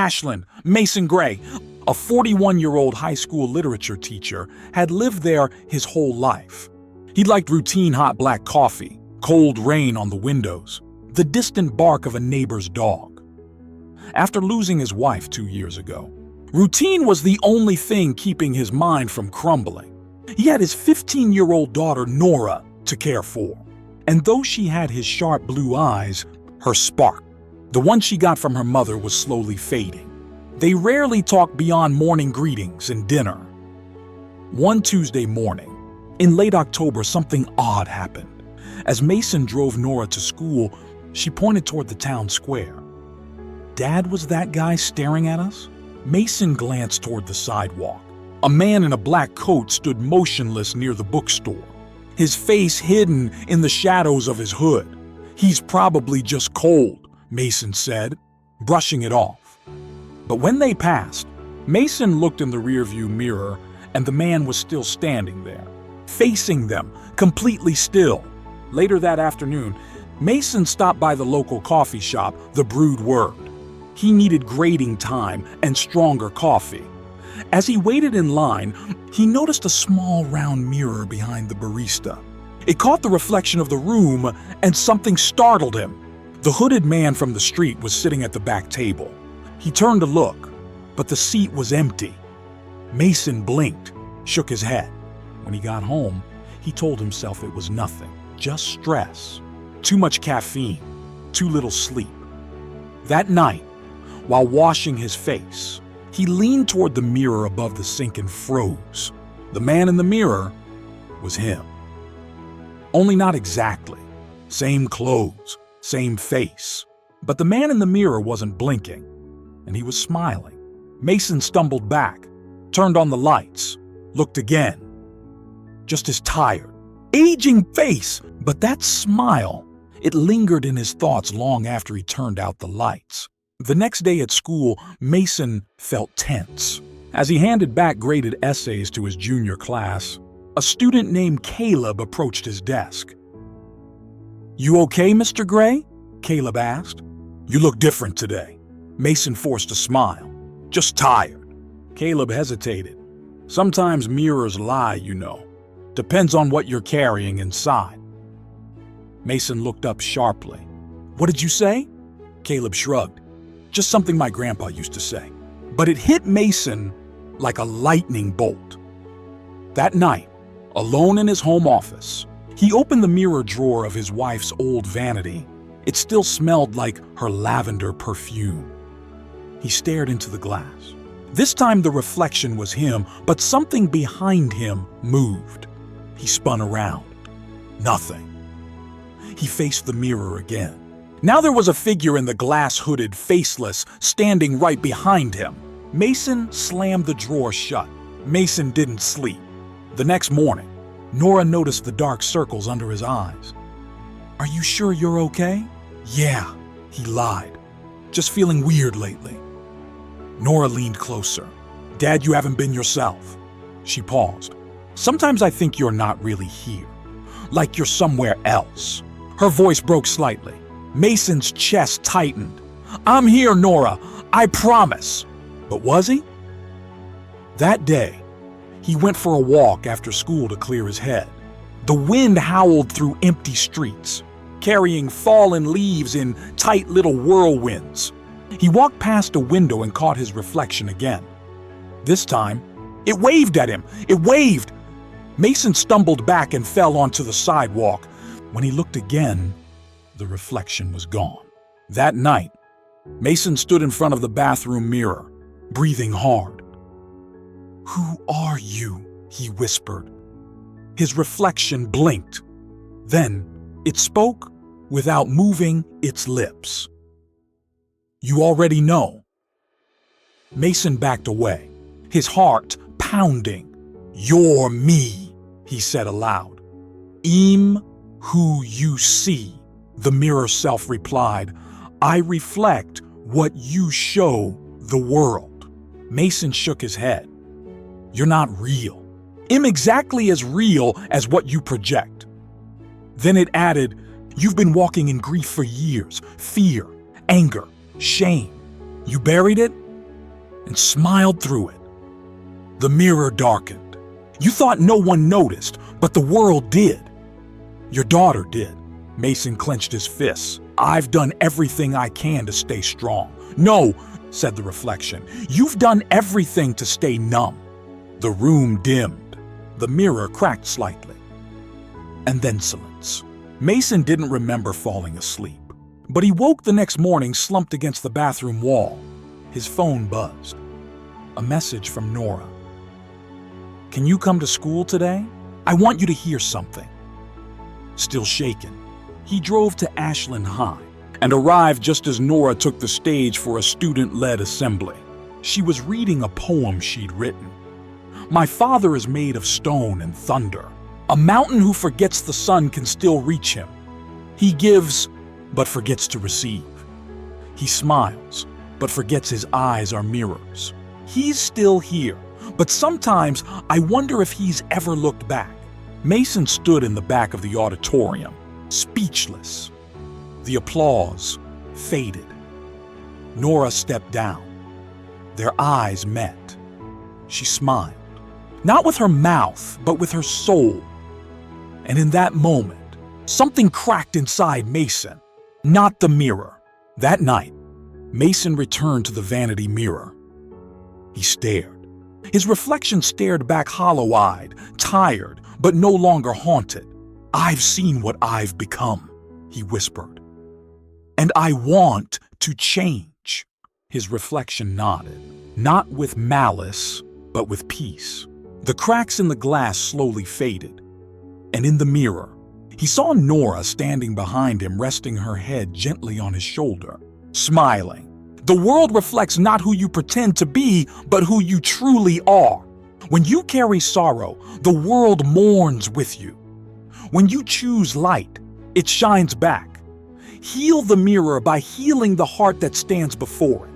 Ashland, Mason Gray, a 41-year-old high school literature teacher, had lived there his whole life. He liked routine hot black coffee, cold rain on the windows, the distant bark of a neighbor's dog. After losing his wife 2 years ago, routine was the only thing keeping his mind from crumbling. He had his 15-year-old daughter, Nora, to care for. And though she had his sharp blue eyes, her spark, the one she got from her mother, was slowly fading. They rarely talked beyond morning greetings and dinner. One Tuesday morning, in late October, something odd happened. As Mason drove Nora to school, she pointed toward the town square. "Dad was that guy staring at us?" Mason glanced toward the sidewalk. A man in a black coat stood motionless near the bookstore, his face hidden in the shadows of his hood. "He's probably just cold," Mason said, brushing it off. But when they passed, Mason looked in the rearview mirror, and the man was still standing there, facing them, completely still. Later that afternoon, Mason stopped by the local coffee shop, The Brewed Word. He needed grading time and stronger coffee. As he waited in line, he noticed a small round mirror behind the barista. It caught the reflection of the room, and something startled him. The hooded man from the street was sitting at the back table. He turned to look, but the seat was empty. Mason blinked, shook his head. When he got home, he told himself it was nothing, just stress. Too much caffeine, too little sleep. That night, while washing his face, he leaned toward the mirror above the sink and froze. The man in the mirror was him. Only not exactly. Same clothes, same face. But the man in the mirror wasn't blinking, and he was smiling. Mason stumbled back, turned on the lights, looked again. Just his tired, aging face, but that smile, it lingered in his thoughts long after he turned out the lights. The next day at school, Mason felt tense. As he handed back graded essays to his junior class, a student named Caleb approached his desk. "You okay, Mr. Gray?" Caleb asked. "You look different today." Mason forced a smile. "Just tired." Caleb hesitated. "Sometimes mirrors lie, you know. Depends on what you're carrying inside." Mason looked up sharply. "What did you say?" Caleb shrugged. "Just something my grandpa used to say." But it hit Mason like a lightning bolt. That night, alone in his home office, he opened the mirror drawer of his wife's old vanity. It still smelled like her lavender perfume. He stared into the glass. This time the reflection was him, but something behind him moved. He spun around. Nothing. He faced the mirror again. Now there was a figure in the glass-hooded, faceless, standing right behind him. Mason slammed the drawer shut. Mason didn't sleep. The next morning, Nora noticed the dark circles under his eyes. "Are you sure you're okay?" "Yeah," he lied. "Just feeling weird lately." Nora leaned closer. "Dad, you haven't been yourself." She paused. "Sometimes I think you're not really here. Like you're somewhere else." Her voice broke slightly. Mason's chest tightened. "I'm here, Nora. I promise." But was he? That day, he went for a walk after school to clear his head. The wind howled through empty streets, carrying fallen leaves in tight little whirlwinds. He walked past a window and caught his reflection again. This time, it waved at him. It waved! Mason stumbled back and fell onto the sidewalk. When he looked again, the reflection was gone. That night, Mason stood in front of the bathroom mirror, breathing hard. "Who are you?" he whispered. His reflection blinked. Then it spoke without moving its lips. "You already know." Mason backed away, his heart pounding. "You're me," he said aloud. "I'm who you see," the mirror self replied. "I reflect what you show the world." Mason shook his head. "You're not real. I'm exactly as real as what you project." Then it added, "You've been walking in grief for years. Fear, anger, shame. You buried it, and smiled through it. The mirror darkened. You thought no one noticed, but the world did. Your daughter did. Mason clenched his fists. I've done everything I can to stay strong. No, said the reflection. You've done everything to stay numb. The room dimmed. The mirror cracked slightly. And then silence. Mason didn't remember falling asleep, but he woke the next morning slumped against the bathroom wall. His phone buzzed. A message from Nora. Can you come to school today? I want you to hear something. Still shaken, he drove to Ashland High and arrived just as Nora took the stage for a student-led assembly. She was reading a poem she'd written. My father is made of stone and thunder. A mountain who forgets the sun can still reach him. He gives, but forgets to receive. He smiles, but forgets his eyes are mirrors. He's still here, but sometimes I wonder if he's ever looked back. Mason stood in the back of the auditorium, speechless. The applause faded. Nora stepped down. Their eyes met. She smiled, not with her mouth, but with her soul. And in that moment, something cracked inside Mason, not the mirror. That night, Mason returned to the vanity mirror. He stared. His reflection stared back hollow-eyed, tired, but no longer haunted. I've seen what I've become, he whispered. And I want to change. His reflection nodded, not with malice, but with peace. The cracks in the glass slowly faded, and in the mirror, he saw Nora standing behind him, resting her head gently on his shoulder, smiling. The world reflects not who you pretend to be, but who you truly are. When you carry sorrow, the world mourns with you. When you choose light, it shines back. Heal the mirror by healing the heart that stands before it.